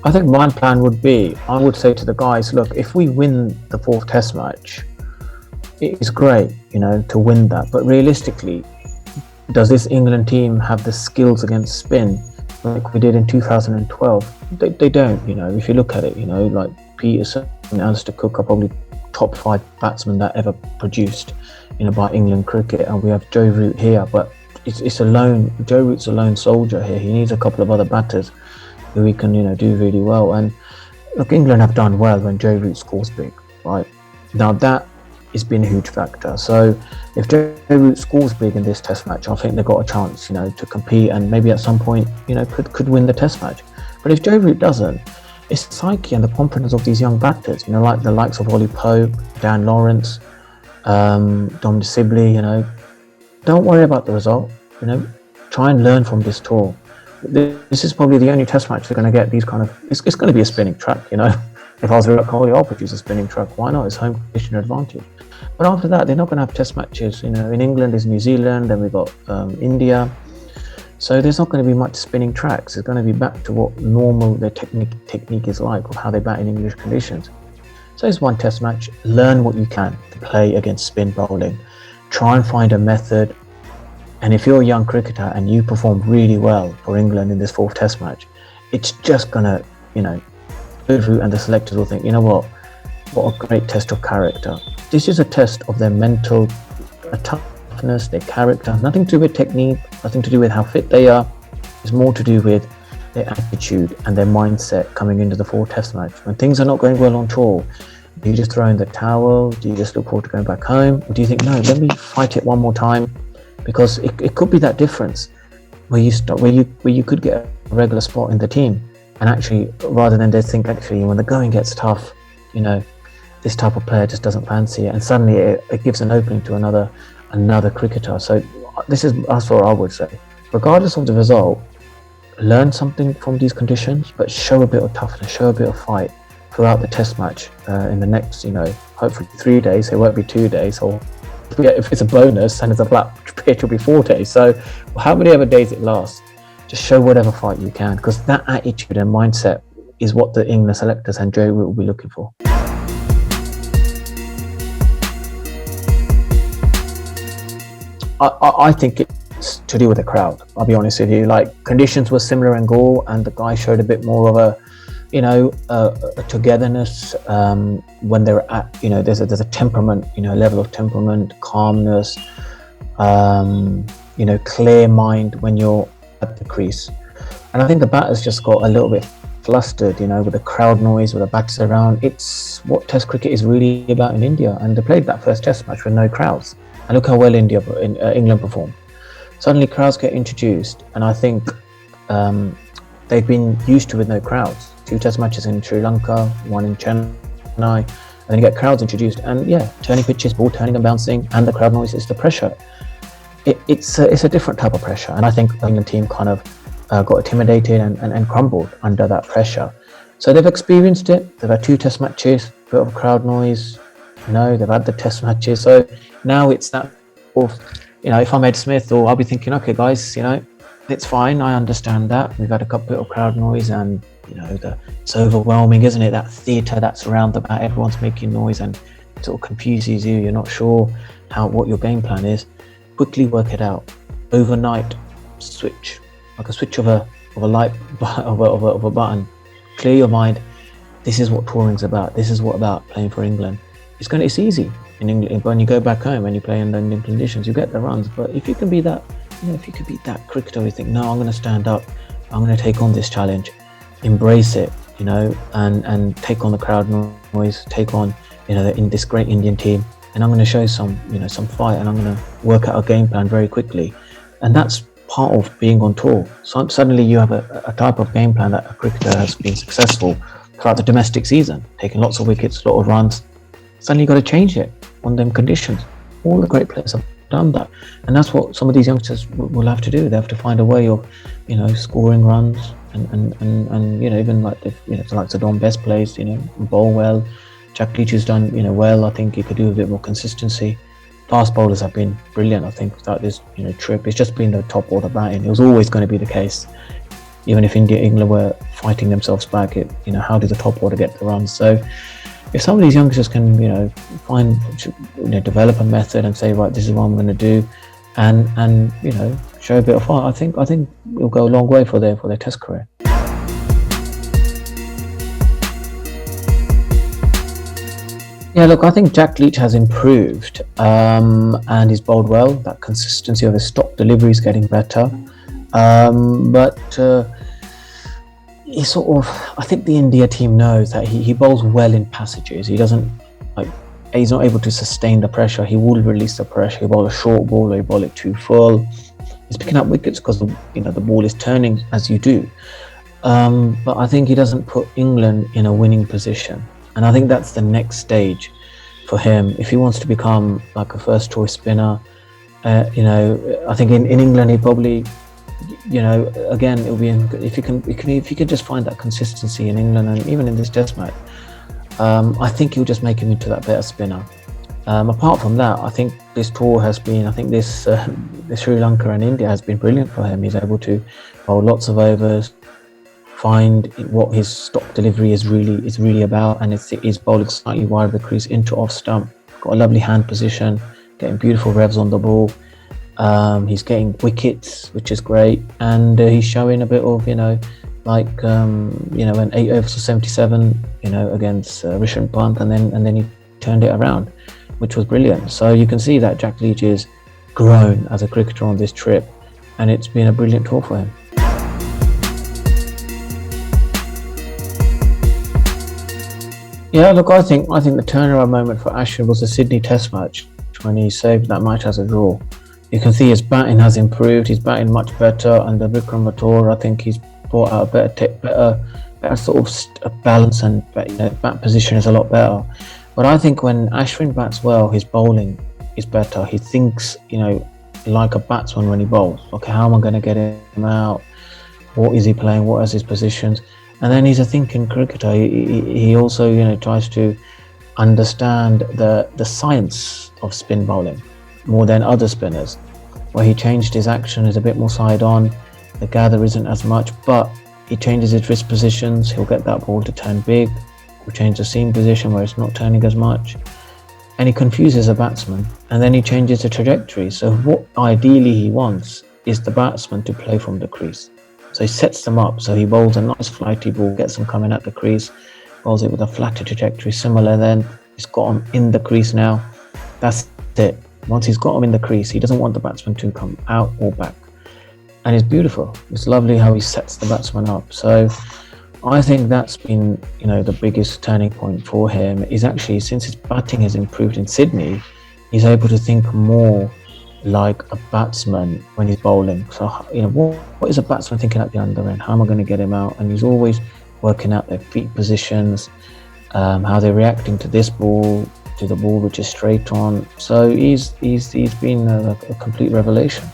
I think my plan would be, I would say to the guys, look, if we win the fourth test match, it is great, to win that. But realistically, does this England team have the skills against spin like we did in 2012? They don't, if you look at it, like Peterson and Alistair Cook are probably top 5 batsmen that ever produced, by England cricket. And we have Joe Root here, but Joe Root's a lone soldier here. He needs a couple of other batters who he can, do really well. And look, England have done well when Joe Root scores big, right? Now that has been a huge factor. So if Joe Root scores big in this test match, I think they've got a chance, to compete and maybe at some point, could win the test match. But if Joe Root doesn't, it's the psyche and the confidence of these young batters, like the likes of Ollie Pope, Dan Lawrence, Dom Sibley, don't worry about the result, try and learn from this tour. This is probably the only test match they're going to get these kind of, it's going to be a spinning track, If I was Virat Kohli, I'll produce a spinning track. Why not? It's home condition advantage. But after that, they're not going to have test matches. In England, there's New Zealand, then we've got India. So there's not going to be much spinning tracks. It's going to be back to what normal their technique is like, of how they bat in English conditions. So it's one test match. Learn what you can to play against spin bowling. Try and find a method. And if you're a young cricketer and you perform really well for England in this fourth test match, it's just going to, and the selectors will think, what a great test of character. This is a test of their mental toughness, their character, nothing to do with technique, nothing to do with how fit they are. It's more to do with their attitude and their mindset coming into the fourth test match. When things are not going well on tour, do you just throw in the towel? Do you just look forward to going back home? Or do you think, no, let me fight it one more time? Because it could be that difference where you could get a regular spot in the team. And actually, rather than they think, actually, when the going gets tough, this type of player just doesn't fancy it. And suddenly it gives an opening to another cricketer. So that's what I would say. Regardless of the result, learn something from these conditions, but show a bit of toughness, show a bit of fight throughout the test match in the next, hopefully 3 days. It won't be 2 days, or if it's a bonus and it's a flat pitch, it'll be 4 days. So how many other days it lasts? Just show whatever fight you can, because that attitude and mindset is what the England selectors and Joe will be looking for. I think it's to do with the crowd. I'll be honest with you. Like, conditions were similar in Gaul, and the guys showed a bit more of a togetherness when they're at. There's a temperament, level of temperament, calmness, clear mind when you're at the crease. And I think the batters just got a little bit flustered, with the crowd noise, with the batters around. It's what Test cricket is really about in India, and they played that first Test match with no crowds. And look how well England performed. Suddenly crowds get introduced, and I think they've been used to with no crowds. 2 Test matches in Sri Lanka, 1 in Chennai, and then you get crowds introduced, and turning pitches, ball turning and bouncing, and the crowd noise is the pressure. It's a different type of pressure, and I think the England team kind of got intimidated and crumbled under that pressure. So they've experienced it. They've had 2 Test matches, bit of crowd noise. They've had the Test matches. So now it's that, if I'm Ed Smith, or I'll be thinking, okay, guys, it's fine. I understand that we've had a couple of crowd noise, and it's overwhelming, isn't it? That theatre that's around the bat, everyone's making noise, and it sort of confuses you. You're not sure what your game plan is. Quickly work it out. Overnight, switch, like a switch of a light of a button. Clear your mind. This is what touring's about. This is what about playing for England. It's easy in England. When you go back home and you play in Indian conditions, you get the runs. But if you can be that, if you could be that cricketer, you think, no, I'm going to stand up. I'm going to take on this challenge. Embrace it, and take on the crowd noise. Take on, in this great Indian team. And I'm going to show some fight, and I'm going to work out a game plan very quickly. And that's part of being on tour. So suddenly you have a type of game plan that a cricketer has been successful throughout the domestic season, taking lots of wickets, a lot of runs. Suddenly you've got to change it on them conditions. All the great players have done that. And that's what some of these youngsters will have to do. They have to find a way of, scoring runs and even like the likes of Don Best plays, bowl well. Jack Leach has done, well. I think he could do a bit more consistency. Fast bowlers have been brilliant, I think, throughout this, trip. It's just been the top order batting. It was always going to be the case. even if England were fighting themselves back, how did the top order get the runs? So if some of these youngsters can, find, develop a method and say, right, this is what I'm going to do, and show a bit of heart, I think it'll go a long way for their Test career. Yeah, look, I think Jack Leach has improved, and he's bowled well. That consistency of his stop delivery is getting better, but he sort of, I think the India team knows that he bowls well in passages. He doesn't he's not able to sustain the pressure. He will release the pressure. He bowl a short ball or he bowl it too full. He's picking up wickets because the ball is turning as you do. But I think he doesn't put England in a winning position. And I think that's the next stage for him. If he wants to become like a first choice spinner, I think in England he probably, again, it'll be if you can just find that consistency in England and even in this Test match, I think he'll just make him into that better spinner. Apart from that, I think this tour has been, this Sri Lanka and India has been brilliant for him. He's able to bowl lots of overs, find what his stop delivery is really about, and it's bowling slightly wide of the crease into off stump. Got a lovely hand position, getting beautiful revs on the ball. He's getting wickets, which is great, and he's showing a bit of an 8 overs for 77, against Rishabh Pant, and then he turned it around, which was brilliant. So you can see that Jack Leach is grown as a cricketer on this trip, and it's been a brilliant tour for him. Yeah, look, I think the turnaround moment for Ashwin was the Sydney Test match when he saved that match as a draw. You can see his batting has improved. He's batting much better under Vikram Mathur. I think he's brought out a better sort of a balance, and bat position is a lot better. But I think when Ashwin bats well, his bowling is better. He thinks, like a batsman when he bowls. Okay, how am I going to get him out? What is he playing? What is his positions? And then he's a thinking cricketer. He also, tries to understand the science of spin bowling more than other spinners, where he changed his action, is a bit more side on. The gather isn't as much, but he changes his wrist positions. He'll get that ball to turn big. He'll change the seam position where it's not turning as much. And he confuses a batsman, and then he changes the trajectory. So what ideally he wants is the batsman to play from the crease. So he sets them up. So he bowls a nice flighty ball, gets them coming at the crease, bowls it with a flatter trajectory. Similar then, he's got them in the crease now. That's it. Once he's got them in the crease, he doesn't want the batsman to come out or back. And it's beautiful. It's lovely how he sets the batsman up. So I think that's been, the biggest turning point for him is actually, since his batting has improved in Sydney, he's able to think more like a batsman when he's bowling. So, what is a batsman thinking at the under end? How am I going to get him out? And he's always working out their feet positions, how they're reacting to this ball, to the ball which is straight on. So he's been a complete revelation.